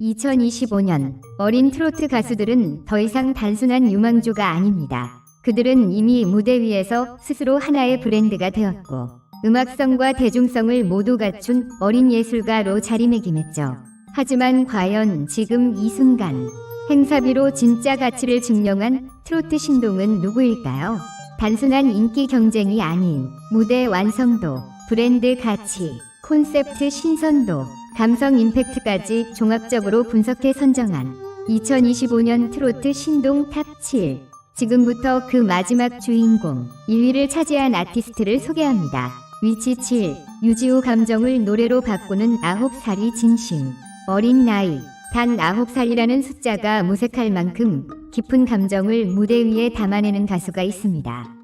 2025년 어린 트로트 가수들은 더 이상 단순한 유망주가 아닙니다. 그들은 이미 무대 위에서 스스로 하나의 브랜드가 되었고 음악성과 대중성을 모두 갖춘 어린 예술가로 자리매김했죠. 하지만 과연 지금 이 순간 행사비로 진짜 가치를 증명한 트로트 신동은 누구일까요? 단순한 인기 경쟁이 아닌 무대 완성도, 브랜드 가치, 콘셉트 신선도, 감성 임팩트까지 종합적으로 분석해 선정한 2025년 트로트 신동 탑 7. 지금부터 그 마지막 주인공 1위를 차지한 아티스트를 소개합니다. 위치 7. 유지우 감정을 노래로 바꾸는 9살이 진심. 어린 나이, 단 9살이라는 숫자가 무색할 만큼 깊은 감정을 무대 위에 담아내는 가수가 있습니다.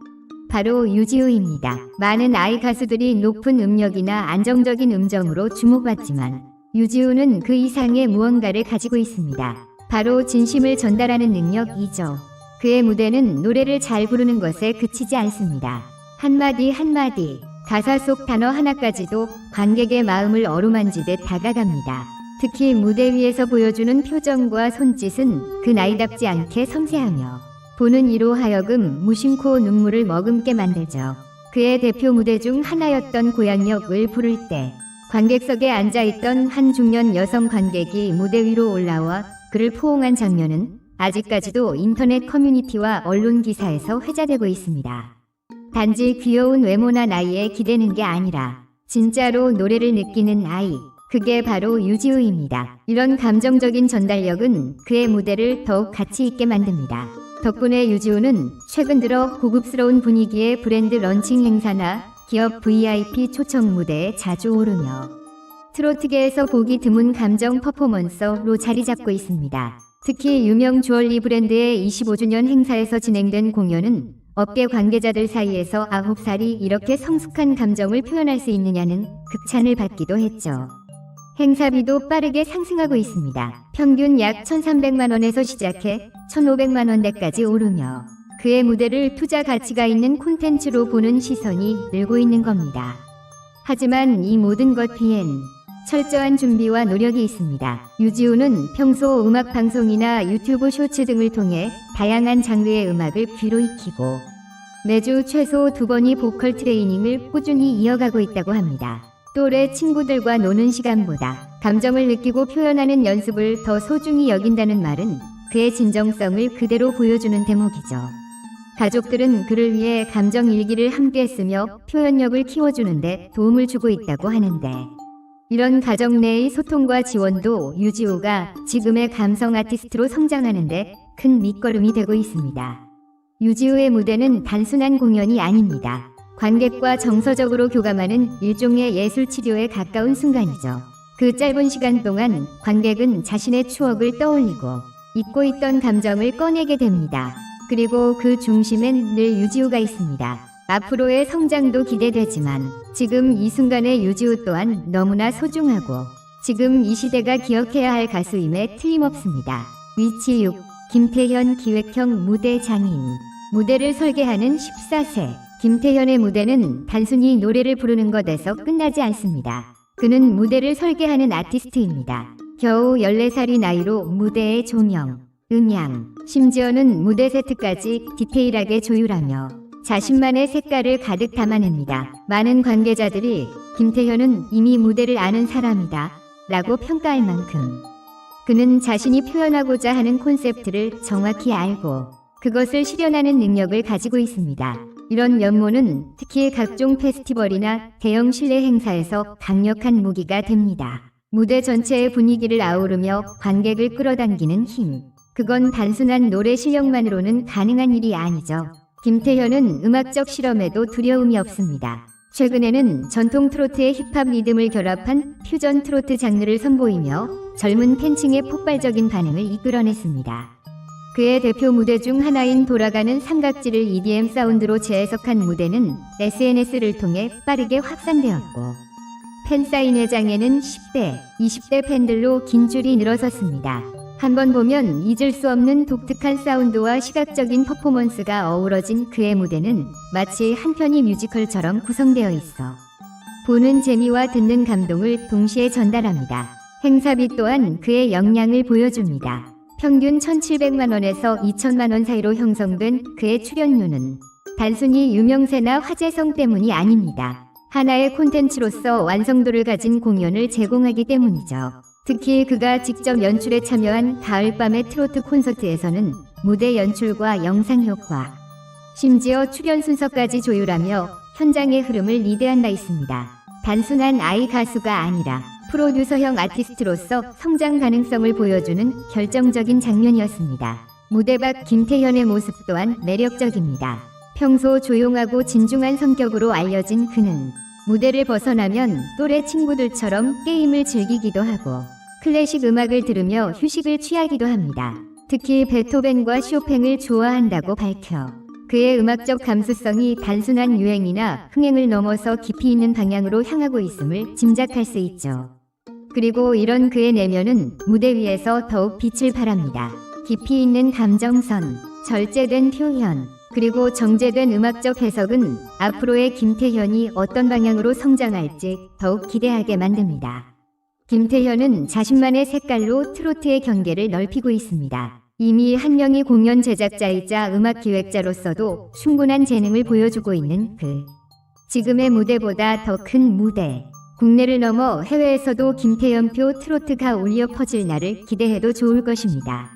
바로 유지우입니다. 많은 아이 가수들이 높은 음역이나 안정적인 음정으로 주목받지만 유지우는 그 이상의 무언가를 가지고 있습니다. 바로 진심을 전달하는 능력이죠. 그의 무대는 노래를 잘 부르는 것에 그치지 않습니다. 한마디 한마디, 가사 속 단어 하나까지도 관객의 마음을 어루만지듯 다가갑니다. 특히 무대 위에서 보여주는 표정과 손짓은 그 나이답지 않게 섬세하며 보는 이로 하여금 무심코 눈물을 머금게 만들죠. 그의 대표 무대 중 하나였던 고향역을 부를 때 관객석에 앉아있던 한 중년 여성 관객이 무대 위로 올라와 그를 포옹한 장면은 아직까지도 인터넷 커뮤니티와 언론 기사에서 회자되고 있습니다. 단지 귀여운 외모나 나이에 기대는 게 아니라 진짜로 노래를 느끼는 아이, 그게 바로 유지우입니다. 이런 감정적인 전달력은 그의 무대를 더욱 가치 있게 만듭니다. 덕분에 유지우는 최근 들어 고급스러운 분위기의 브랜드 런칭 행사나 기업 VIP 초청 무대에 자주 오르며 트로트계에서 보기 드문 감정 퍼포먼서로 자리 잡고 있습니다. 특히 유명 주얼리 브랜드의 25주년 행사에서 진행된 공연은 업계 관계자들 사이에서 9살이 이렇게 성숙한 감정을 표현할 수 있느냐는 극찬을 받기도 했죠. 행사비도 빠르게 상승하고 있습니다. 평균 약 1,300만 원에서 시작해 1,500만 원대까지 오르며 그의 무대를 투자 가치가 있는 콘텐츠로 보는 시선이 늘고 있는 겁니다. 하지만 이 모든 것 뒤엔 철저한 준비와 노력이 있습니다. 유지우는 평소 음악 방송이나 유튜브 쇼츠 등을 통해 다양한 장르의 음악을 귀로 익히고 매주 최소 2번의 보컬 트레이닝을 꾸준히 이어가고 있다고 합니다. 또래 친구들과 노는 시간보다 감정을 느끼고 표현하는 연습을 더 소중히 여긴다는 말은 그의 진정성을 그대로 보여주는 대목이죠. 가족들은 그를 위해 감정 일기를 함께 쓰며 표현력을 키워주는데 도움을 주고 있다고 하는데 이런 가정 내의 소통과 지원도 유지우가 지금의 감성 아티스트로 성장하는데 큰 밑거름이 되고 있습니다. 유지우의 무대는 단순한 공연이 아닙니다. 관객과 정서적으로 교감하는 일종의 예술 치료에 가까운 순간이죠. 그 짧은 시간 동안 관객은 자신의 추억을 떠올리고 잊고 있던 감정을 꺼내게 됩니다. 그리고 그 중심엔 늘 유지우가 있습니다. 앞으로의 성장도 기대되지만 지금 이 순간의 유지우 또한 너무나 소중하고 지금 이 시대가 기억해야 할 가수임에 틀림없습니다. 위치 6. 김태현 기획형 무대 장인. 무대를 설계하는 14세. 김태현의 무대는 단순히 노래를 부르는 것에서 끝나지 않습니다. 그는 무대를 설계하는 아티스트입니다. 겨우 14살이 나이로 무대의 조명, 음향, 심지어는 무대 세트까지 디테일하게 조율하며 자신만의 색깔을 가득 담아냅니다. 많은 관계자들이 김태현은 이미 무대를 아는 사람이다 라고 평가할 만큼 그는 자신이 표현하고자 하는 콘셉트를 정확히 알고 그것을 실현하는 능력을 가지고 있습니다. 이런 면모는 특히 각종 페스티벌이나 대형 실내 행사에서 강력한 무기가 됩니다. 무대 전체의 분위기를 아우르며 관객을 끌어당기는 힘. 그건 단순한 노래 실력만으로는 가능한 일이 아니죠. 김태현은 음악적 실험에도 두려움이 없습니다. 최근에는 전통 트로트의 힙합 리듬을 결합한 퓨전 트로트 장르를 선보이며 젊은 팬층의 폭발적인 반응을 이끌어냈습니다. 그의 대표 무대 중 하나인 돌아가는 삼각지를 EDM 사운드로 재해석한 무대는 SNS를 통해 빠르게 확산되었고 팬사인회장에는 10대, 20대 팬들로 긴 줄이 늘어섰습니다. 한번 보면 잊을 수 없는 독특한 사운드와 시각적인 퍼포먼스가 어우러진 그의 무대는 마치 한 편의 뮤지컬처럼 구성되어 있어 보는 재미와 듣는 감동을 동시에 전달합니다. 행사비 또한 그의 역량을 보여줍니다. 평균 1,700만 원에서 2,000만 원 사이로 형성된 그의 출연료는 단순히 유명세나 화제성 때문이 아닙니다. 하나의 콘텐츠로서 완성도를 가진 공연을 제공하기 때문이죠. 특히 그가 직접 연출에 참여한 가을밤의 트로트 콘서트에서는 무대 연출과 영상 효과, 심지어 출연 순서까지 조율하며 현장의 흐름을 리드한 바 있습니다. 단순한 아이 가수가 아니라 프로듀서형 아티스트로서 성장 가능성을 보여주는 결정적인 장면이었습니다. 무대 밖 김태현의 모습 또한 매력적입니다. 평소 조용하고 진중한 성격으로 알려진 그는 무대를 벗어나면 또래 친구들처럼 게임을 즐기기도 하고 클래식 음악을 들으며 휴식을 취하기도 합니다. 특히 베토벤과 쇼팽을 좋아한다고 밝혀 그의 음악적 감수성이 단순한 유행이나 흥행을 넘어서 깊이 있는 방향으로 향하고 있음을 짐작할 수 있죠. 그리고 이런 그의 내면은 무대 위에서 더욱 빛을 발합니다. 깊이 있는 감정선, 절제된 표현, 그리고 정제된 음악적 해석은 앞으로의 김태현이 어떤 방향으로 성장할지 더욱 기대하게 만듭니다. 김태현은 자신만의 색깔로 트로트의 경계를 넓히고 있습니다. 이미 한 명의 공연 제작자이자 음악 기획자로서도 충분한 재능을 보여주고 있는 그. 지금의 무대보다 더 큰 무대. 국내를 넘어 해외에서도 김태현표 트로트가 울려 퍼질 날을 기대해도 좋을 것입니다.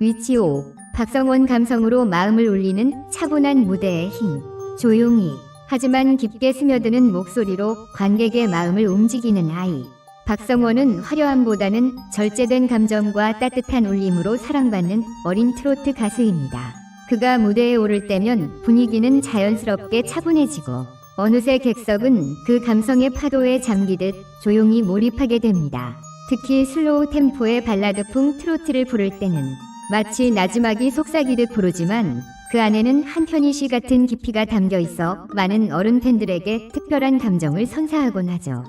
위치 5. 박성원 감성으로 마음을 울리는 차분한 무대의 힘. 조용히 하지만 깊게 스며드는 목소리로 관객의 마음을 움직이는 아이. 박성원은 화려함보다는 절제된 감정과 따뜻한 울림으로 사랑받는 어린 트로트 가수입니다. 그가 무대에 오를 때면 분위기는 자연스럽게 차분해지고 어느새 객석은 그 감성의 파도에 잠기듯 조용히 몰입하게 됩니다. 특히 슬로우 템포의 발라드풍 트로트를 부를 때는 마치 나지막이 속삭이듯 부르지만 그 안에는 한편희 씨 같은 깊이가 담겨 있어 많은 어른 팬들에게 특별한 감정을 선사하곤 하죠.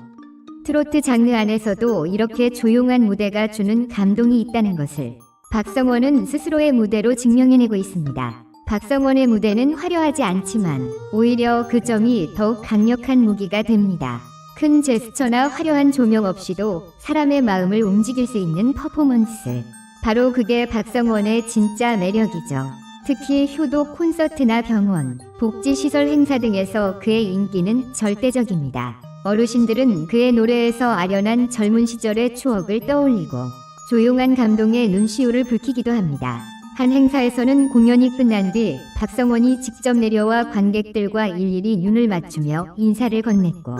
트로트 장르 안에서도 이렇게 조용한 무대가 주는 감동이 있다는 것을 박성원은 스스로의 무대로 증명해내고 있습니다. 박성원의 무대는 화려하지 않지만 오히려 그 점이 더욱 강력한 무기가 됩니다. 큰 제스처나 화려한 조명 없이도 사람의 마음을 움직일 수 있는 퍼포먼스. 바로 그게 박성원의 진짜 매력이죠. 특히 효도 콘서트나 병원, 복지시설 행사 등에서 그의 인기는 절대적입니다. 어르신들은 그의 노래에서 아련한 젊은 시절의 추억을 떠올리고 조용한 감동에 눈시울을 붉히기도 합니다. 한 행사에서는 공연이 끝난 뒤 박성원이 직접 내려와 관객들과 일일이 눈을 맞추며 인사를 건넸고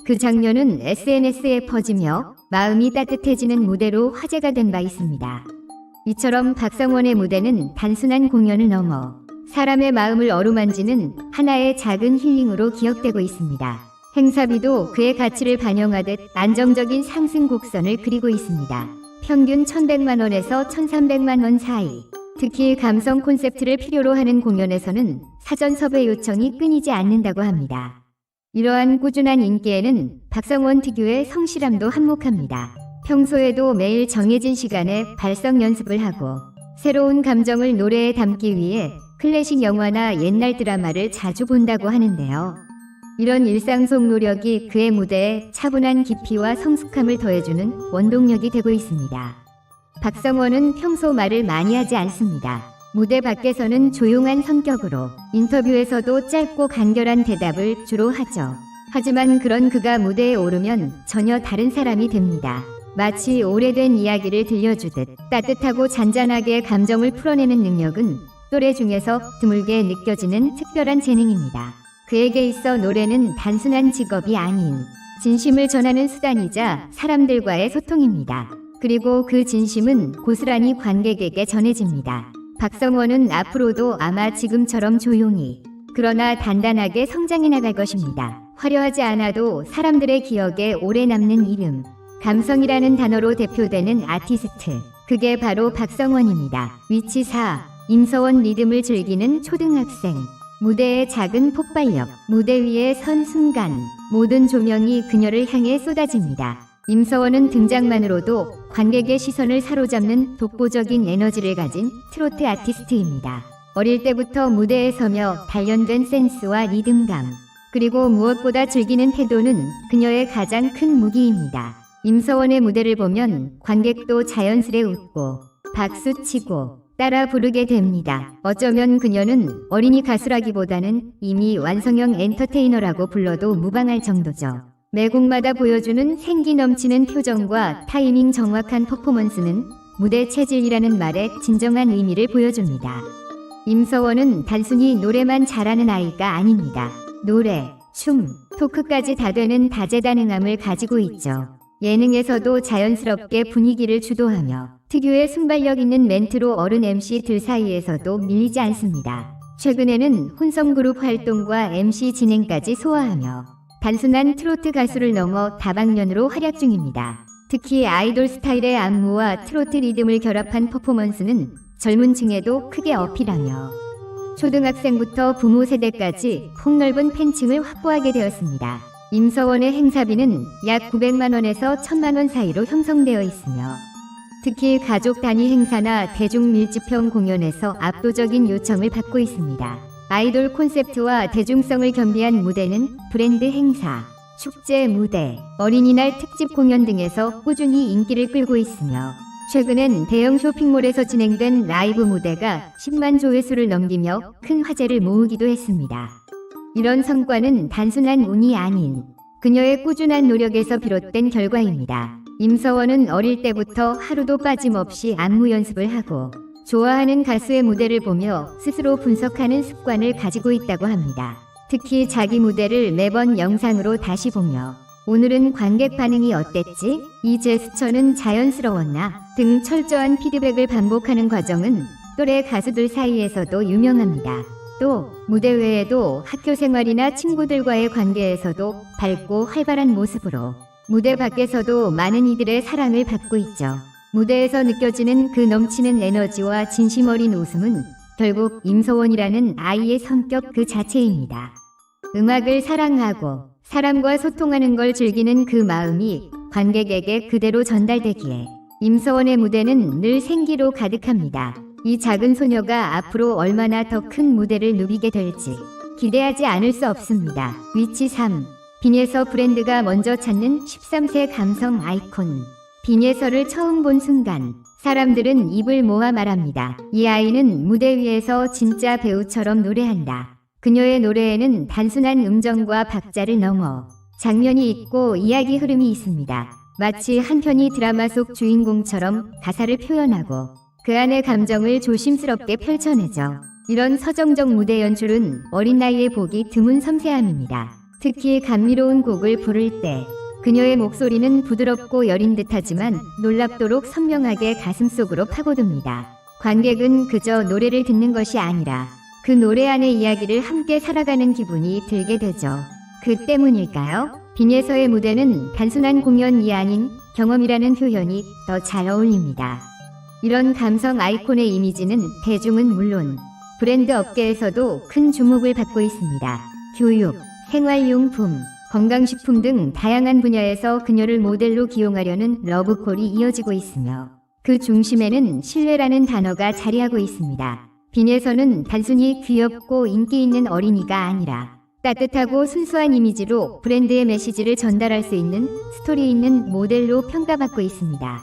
그 장면은 SNS에 퍼지며 마음이 따뜻해지는 무대로 화제가 된 바 있습니다. 이처럼 박성원의 무대는 단순한 공연을 넘어 사람의 마음을 어루만지는 하나의 작은 힐링으로 기억되고 있습니다. 행사비도 그의 가치를 반영하듯 안정적인 상승 곡선을 그리고 있습니다. 평균 1,100만 원에서 1,300만 원 사이. 특히 감성 콘셉트를 필요로 하는 공연에서는 사전 섭외 요청이 끊이지 않는다고 합니다. 이러한 꾸준한 인기에는 박성원 특유의 성실함도 한몫합니다. 평소에도 매일 정해진 시간에 발성 연습을 하고 새로운 감정을 노래에 담기 위해 클래식 영화나 옛날 드라마를 자주 본다고 하는데요. 이런 일상 속 노력이 그의 무대에 차분한 깊이와 성숙함을 더해주는 원동력이 되고 있습니다. 박성원은 평소 말을 많이 하지 않습니다. 무대 밖에서는 조용한 성격으로 인터뷰에서도 짧고 간결한 대답을 주로 하죠. 하지만 그런 그가 무대에 오르면 전혀 다른 사람이 됩니다. 마치 오래된 이야기를 들려주듯 따뜻하고 잔잔하게 감정을 풀어내는 능력은 또래 중에서 드물게 느껴지는 특별한 재능입니다. 그에게 있어 노래는 단순한 직업이 아닌 진심을 전하는 수단이자 사람들과의 소통입니다. 그리고 그 진심은 고스란히 관객에게 전해집니다. 박성원은 앞으로도 아마 지금처럼 조용히 그러나 단단하게 성장해 나갈 것입니다. 화려하지 않아도 사람들의 기억에 오래 남는 이름, 감성이라는 단어로 대표되는 아티스트. 그게 바로 박성원입니다. 위치 4. 임서원 리듬을 즐기는 초등학생. 무대의 작은 폭발력. 무대 위에 선 순간 모든 조명이 그녀를 향해 쏟아집니다. 임서원은 등장만으로도 관객의 시선을 사로잡는 독보적인 에너지를 가진 트로트 아티스트입니다. 어릴 때부터 무대에 서며 단련된 센스와 리듬감, 그리고 무엇보다 즐기는 태도는 그녀의 가장 큰 무기입니다. 임서원의 무대를 보면 관객도 자연스레 웃고 박수치고 따라 부르게 됩니다. 어쩌면 그녀는 어린이 가수라기보다는 이미 완성형 엔터테이너라고 불러도 무방할 정도죠. 매 곡마다 보여주는 생기 넘치는 표정과 타이밍 정확한 퍼포먼스는 무대 체질이라는 말의 진정한 의미를 보여줍니다. 임서원은 단순히 노래만 잘하는 아이가 아닙니다. 노래, 춤, 토크까지 다 되는 다재다능함을 가지고 있죠. 예능에서도 자연스럽게 분위기를 주도하며 특유의 순발력 있는 멘트로 어른 MC들 사이에서도 밀리지 않습니다. 최근에는 혼성그룹 활동과 MC 진행까지 소화하며 단순한 트로트 가수를 넘어 다방면으로 활약 중입니다. 특히 아이돌 스타일의 안무와 트로트 리듬을 결합한 퍼포먼스는 젊은 층에도 크게 어필하며 초등학생부터 부모 세대까지 폭넓은 팬층을 확보하게 되었습니다. 임서원의 행사비는 약 900만 원에서 1000만 원 사이로 형성되어 있으며 특히 가족 단위 행사나 대중 밀집형 공연에서 압도적인 요청을 받고 있습니다. 아이돌 콘셉트와 대중성을 겸비한 무대는 브랜드 행사, 축제 무대, 어린이날 특집 공연 등에서 꾸준히 인기를 끌고 있으며 최근엔 대형 쇼핑몰에서 진행된 라이브 무대가 10만 조회수를 넘기며 큰 화제를 모으기도 했습니다. 이런 성과는 단순한 운이 아닌 그녀의 꾸준한 노력에서 비롯된 결과입니다. 임서원은 어릴 때부터 하루도 빠짐없이 안무 연습을 하고 좋아하는 가수의 무대를 보며 스스로 분석하는 습관을 가지고 있다고 합니다. 특히 자기 무대를 매번 영상으로 다시 보며 오늘은 관객 반응이 어땠지? 이 제스처는 자연스러웠나? 등 철저한 피드백을 반복하는 과정은 또래 가수들 사이에서도 유명합니다. 또 무대 외에도 학교 생활이나 친구들과의 관계에서도 밝고 활발한 모습으로 무대 밖에서도 많은 이들의 사랑을 받고 있죠. 무대에서 느껴지는 그 넘치는 에너지와 진심 어린 웃음은 결국 임서원이라는 아이의 성격 그 자체입니다. 음악을 사랑하고 사람과 소통하는 걸 즐기는 그 마음이 관객에게 그대로 전달되기에 임서원의 무대는 늘 생기로 가득합니다. 이 작은 소녀가 앞으로 얼마나 더 큰 무대를 누비게 될지 기대하지 않을 수 없습니다. 위치 3. 빈예서 브랜드가 먼저 찾는 13세 감성 아이콘. 빈예서를 처음 본 순간 사람들은 입을 모아 말합니다. 이 아이는 무대 위에서 진짜 배우처럼 노래한다. 그녀의 노래에는 단순한 음정과 박자를 넘어 장면이 있고 이야기 흐름이 있습니다. 마치 한 편의 드라마 속 주인공처럼 가사를 표현하고 그 안의 감정을 조심스럽게 펼쳐내죠. 이런 서정적 무대 연출은 어린 나이에 보기 드문 섬세함입니다. 특히 감미로운 곡을 부를 때 그녀의 목소리는 부드럽고 여린 듯하지만 놀랍도록 선명하게 가슴속으로 파고듭니다. 관객은 그저 노래를 듣는 것이 아니라 그 노래 안의 이야기를 함께 살아가는 기분이 들게 되죠. 그 때문일까요? 빈예서의 무대는 단순한 공연이 아닌 경험이라는 표현이 더 잘 어울립니다. 이런 감성 아이콘의 이미지는 대중은 물론 브랜드 업계에서도 큰 주목을 받고 있습니다. 교육, 생활용품, 건강식품 등 다양한 분야에서 그녀를 모델로 기용하려는 러브콜이 이어지고 있으며 그 중심에는 신뢰라는 단어가 자리하고 있습니다. 빈예서는 단순히 귀엽고 인기 있는 어린이가 아니라 따뜻하고 순수한 이미지로 브랜드의 메시지를 전달할 수 있는 스토리 있는 모델로 평가받고 있습니다.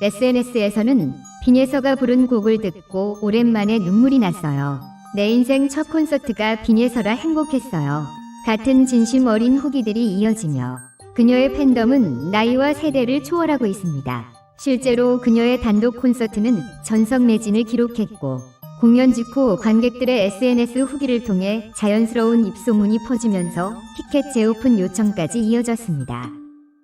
SNS에서는 빈예서가 부른 곡을 듣고 오랜만에 눈물이 났어요. 내 인생 첫 콘서트가 빈예서라 행복했어요. 같은 진심 어린 후기들이 이어지며 그녀의 팬덤은 나이와 세대를 초월하고 있습니다. 실제로 그녀의 단독 콘서트는 전석 매진을 기록했고 공연 직후 관객들의 SNS 후기를 통해 자연스러운 입소문이 퍼지면서 티켓 재오픈 요청까지 이어졌습니다.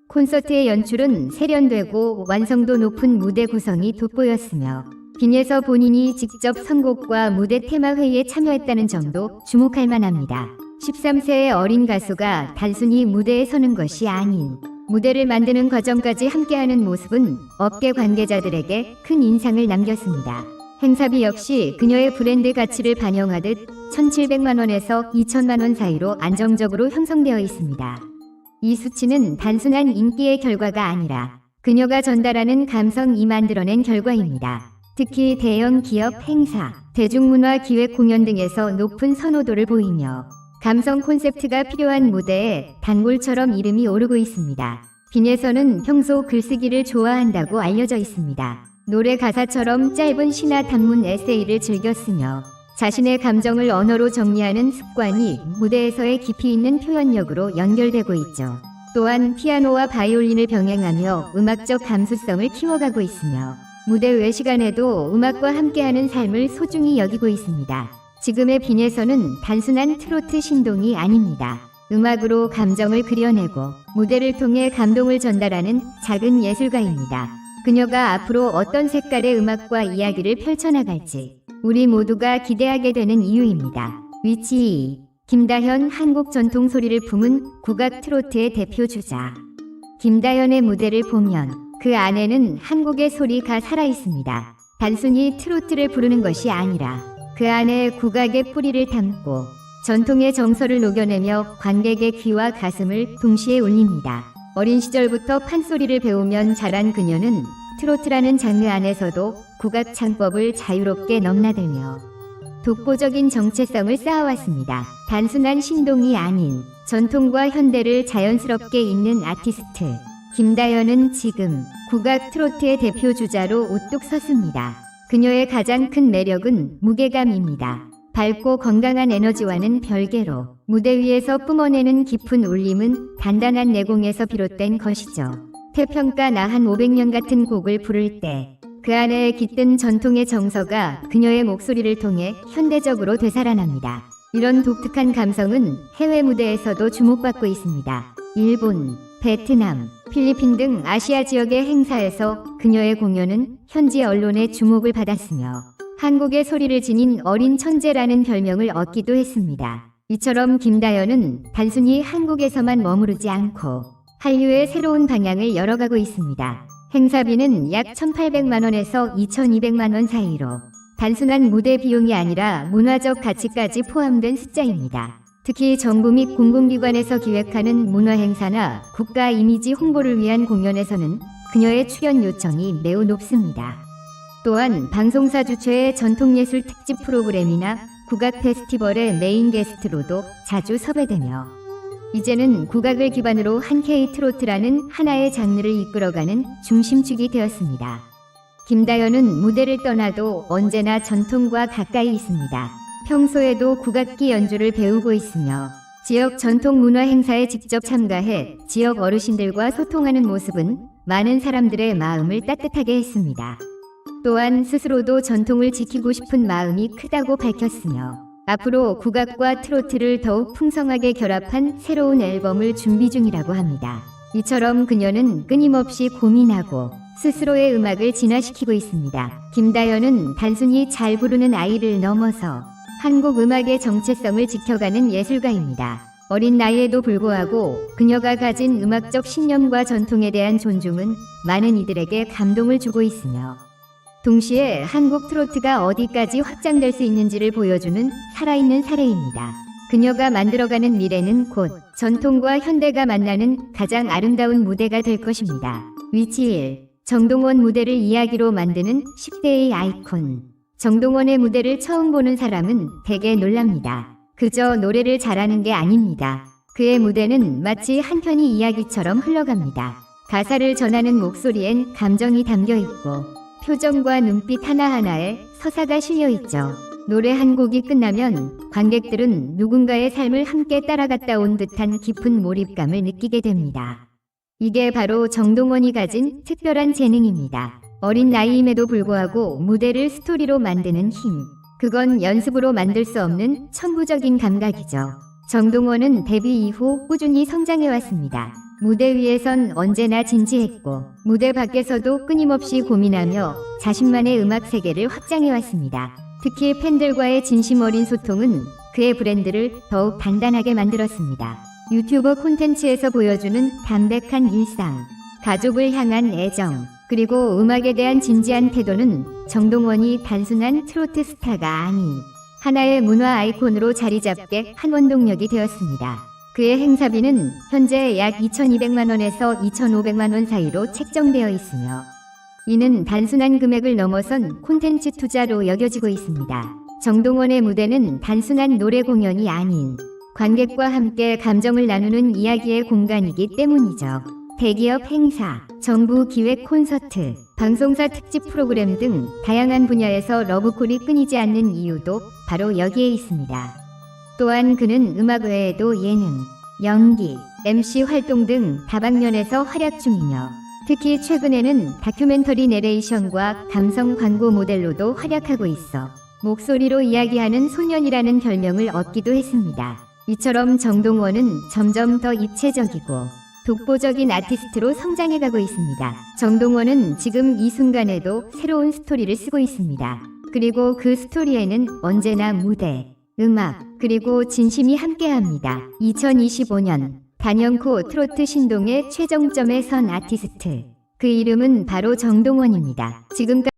콘서트의 연출은 세련되고 완성도 높은 무대 구성이 돋보였으며 빈예서 본인이 직접 선곡과 무대 테마 회의에 참여했다는 점도 주목할 만합니다. 13세의 어린 가수가 단순히 무대에 서는 것이 아닌 무대를 만드는 과정까지 함께하는 모습은 업계 관계자들에게 큰 인상을 남겼습니다. 행사비 역시 그녀의 브랜드 가치를 반영하듯 1,700만 원에서 2,000만 원 사이로 안정적으로 형성되어 있습니다. 이 수치는 단순한 인기의 결과가 아니라 그녀가 전달하는 감성이 만들어낸 결과입니다. 특히 대형 기업 행사, 대중문화 기획 공연 등에서 높은 선호도를 보이며 감성 콘셉트가 필요한 무대에 단골처럼 이름이 오르고 있습니다. 빈에서는 평소 글쓰기를 좋아한다고 알려져 있습니다. 노래 가사처럼 짧은 시나 단문 에세이를 즐겨 쓰며 자신의 감정을 언어로 정리하는 습관이 무대에서의 깊이 있는 표현력으로 연결되고 있죠. 또한 피아노와 바이올린을 병행하며 음악적 감수성을 키워가고 있으며 무대 외 시간에도 음악과 함께하는 삶을 소중히 여기고 있습니다. 지금의 빈에서는 단순한 트로트 신동이 아닙니다. 음악으로 감정을 그려내고 무대를 통해 감동을 전달하는 작은 예술가입니다. 그녀가 앞으로 어떤 색깔의 음악과 이야기를 펼쳐나갈지 우리 모두가 기대하게 되는 이유입니다. 위치 2. 김다현. 한국 전통 소리를 품은 국악 트로트의 대표 주자. 김다현의 무대를 보면 그 안에는 한국의 소리가 살아있습니다. 단순히 트로트를 부르는 것이 아니라 그 안에 국악의 뿌리를 담고 전통의 정서를 녹여내며 관객의 귀와 가슴을 동시에 울립니다. 어린 시절부터 판소리를 배우면 자란 그녀는 트로트라는 장르 안에서도 국악 창법을 자유롭게 넘나들며 독보적인 정체성을 쌓아왔습니다. 단순한 신동이 아닌 전통과 현대를 자연스럽게 잇는 아티스트 김다현은 지금 국악 트로트의 대표 주자로 우뚝 섰습니다. 그녀의 가장 큰 매력은 무게감입니다. 밝고 건강한 에너지와는 별개로 무대 위에서 뿜어내는 깊은 울림은 단단한 내공에서 비롯된 것이죠. 태평가 나 한 500년 같은 곡을 부를 때 그 안에 깃든 전통의 정서가 그녀의 목소리를 통해 현대적으로 되살아납니다. 이런 독특한 감성은 해외 무대에서도 주목받고 있습니다. 일본, 베트남, 필리핀 등 아시아 지역의 행사에서 그녀의 공연은 현지 언론의 주목을 받았으며 한국의 소리를 지닌 어린 천재라는 별명을 얻기도 했습니다. 이처럼 김다현은 단순히 한국에서만 머무르지 않고 한류의 새로운 방향을 열어가고 있습니다. 행사비는 약 1,800만 원에서 2,200만 원 사이로 단순한 무대 비용이 아니라 문화적 가치까지 포함된 숫자입니다. 특히 정부 및 공공기관에서 기획하는 문화행사나 국가 이미지 홍보를 위한 공연에서는 그녀의 출연 요청이 매우 높습니다. 또한 방송사 주최의 전통예술 특집 프로그램이나 국악 페스티벌의 메인 게스트로도 자주 섭외되며 이제는 국악을 기반으로 한 K-트로트라는 하나의 장르를 이끌어가는 중심축이 되었습니다. 김다현은 무대를 떠나도 언제나 전통과 가까이 있습니다. 평소에도 국악기 연주를 배우고 있으며 지역 전통 문화 행사에 직접 참가해 지역 어르신들과 소통하는 모습은 많은 사람들의 마음을 따뜻하게 했습니다. 또한 스스로도 전통을 지키고 싶은 마음이 크다고 밝혔으며 앞으로 국악과 트로트를 더욱 풍성하게 결합한 새로운 앨범을 준비 중이라고 합니다. 이처럼 그녀는 끊임없이 고민하고 스스로의 음악을 진화시키고 있습니다. 김다현은 단순히 잘 부르는 아이를 넘어서 한국 음악의 정체성을 지켜가는 예술가입니다. 어린 나이에도 불구하고 그녀가 가진 음악적 신념과 전통에 대한 존중은 많은 이들에게 감동을 주고 있으며 동시에 한국 트로트가 어디까지 확장될 수 있는지를 보여주는 살아있는 사례입니다. 그녀가 만들어가는 미래는 곧 전통과 현대가 만나는 가장 아름다운 무대가 될 것입니다. 위치 1. 정동원 무대를 이야기로 만드는 10대의 아이콘. 정동원의 무대를 처음 보는 사람은 대개 놀랍니다. 그저 노래를 잘하는 게 아닙니다. 그의 무대는 마치 한 편의 이야기처럼 흘러갑니다. 가사를 전하는 목소리엔 감정이 담겨 있고 표정과 눈빛 하나하나에 서사가 실려 있죠. 노래 한 곡이 끝나면 관객들은 누군가의 삶을 함께 따라갔다 온 듯한 깊은 몰입감을 느끼게 됩니다. 이게 바로 정동원이 가진 특별한 재능입니다. 어린 나이임에도 불구하고 무대를 스토리로 만드는 힘. 그건 연습으로 만들 수 없는 천부적인 감각이죠. 정동원은 데뷔 이후 꾸준히 성장해왔습니다. 무대 위에선 언제나 진지했고 무대 밖에서도 끊임없이 고민하며 자신만의 음악 세계를 확장해왔습니다. 특히 팬들과의 진심 어린 소통은 그의 브랜드를 더욱 단단하게 만들었습니다. 유튜버 콘텐츠에서 보여주는 담백한 일상, 가족을 향한 애정, 그리고 음악에 대한 진지한 태도는 정동원이 단순한 트로트 스타가 아닌 하나의 문화 아이콘으로 자리 잡게 한 원동력이 되었습니다. 그의 행사비는 현재 약 2,200만 원에서 2,500만 원 사이로 책정되어 있으며 이는 단순한 금액을 넘어선 콘텐츠 투자로 여겨지고 있습니다. 정동원의 무대는 단순한 노래 공연이 아닌 관객과 함께 감정을 나누는 이야기의 공간이기 때문이죠. 대기업 행사, 정부 기획 콘서트, 방송사 특집 프로그램 등 다양한 분야에서 러브콜이 끊이지 않는 이유도 바로 여기에 있습니다. 또한 그는 음악 외에도 예능, 연기, MC 활동 등 다방면에서 활약 중이며 특히 최근에는 다큐멘터리 내레이션과 감성 광고 모델로도 활약하고 있어 목소리로 이야기하는 소년이라는 별명을 얻기도 했습니다. 이처럼 정동원은 점점 더 입체적이고 독보적인 아티스트로 성장해가고 있습니다. 정동원은 지금 이 순간에도 새로운 스토리를 쓰고 있습니다. 그리고 그 스토리에는 언제나 무대, 음악, 그리고 진심이 함께합니다. 2025년 단연코 트로트 신동의 최정점에 선 아티스트. 그 이름은 바로 정동원입니다. 지금까지